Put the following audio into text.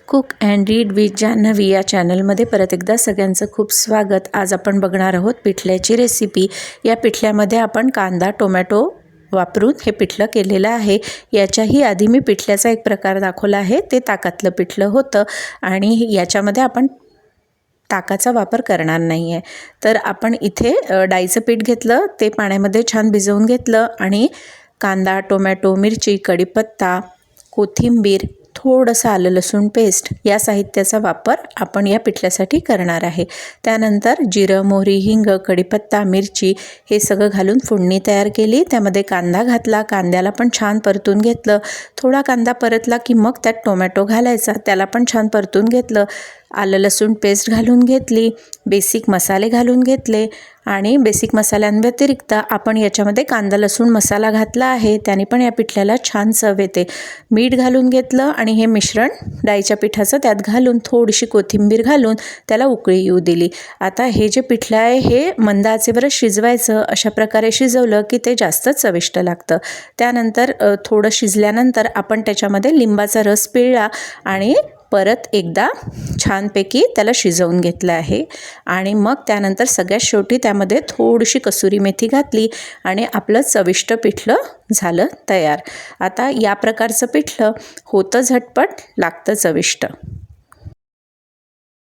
Cook and read with Janhavi या चॅनलमध्ये परत एकदा सगळ्यांचं खूप स्वागत। आज आपण बघणार आहोत पिठल्याची रेसिपी। या पिठल्यामध्ये आपण कांदा टोमॅटो वापरून हे पिठलं केलेलं आहे। याच्याही आधी मी पिठल्याचा एक प्रकार दाखवला आहे, ते ताकातलं पिठलं होतं आणि याच्यामध्ये आपण ताकाचा वापर करणार नाही आहे। तर आपण इथे डाळीचं पीठ घेतलं, ते पाण्यामध्ये छान भिजवून घेतलं आणि कांदा टोमॅटो मिरची कढीपत्ता कोथिंबीर थोडंसं आलं लसूण पेस्ट या साहित्याचा वापर आपण या पिठल्यासाठी करणार आहे। त्यानंतर जिरं मोहरी हिंग कढीपत्ता मिरची हे सगळं घालून फोडणी तयार केली। त्यामध्ये कांदा घातला, कांद्याला पण छान परतून घेतलं। थोडा कांदा परतला की मग त्यात टोमॅटो घालायचा, त्याला पण छान परतून घेतलं। आलं लसूण पेस्ट घालून घेतली, बेसिक मसाले घालून घेतले आणि बेसिक मसाल्यांव्यतिरिक्त आपण याच्यामध्ये कांदा लसूण मसाला घातला आहे, त्याने पण या पिठल्याला छान चव येते। मीठ घालून घेतलं आणि हे मिश्रण डाळीच्या पिठाचं त्यात घालून थोडीशी कोथिंबीर घालून त्याला उकळी येऊ दिली। आता हे जे पिठलं आहे हे मंद आचेवरच शिजवायचं। अशा प्रकारे शिजवलं की ते जास्त चविष्ट लागतं। त्यानंतर थोडं शिजल्यानंतर आपण त्याच्यामध्ये लिंबाचा रस पिळला आणि परत एकदा छानपैकी त्याला शिजवून घेतलं आहे आणि मग त्यानंतर सगळ्यात शेवटी त्यामध्ये थोडीशी कसुरी मेथी घातली आणि आपलं चविष्ट पिठलं झालं तयार। आता या प्रकारचं पिठलं होतं झटपट, लागतं चविष्ट।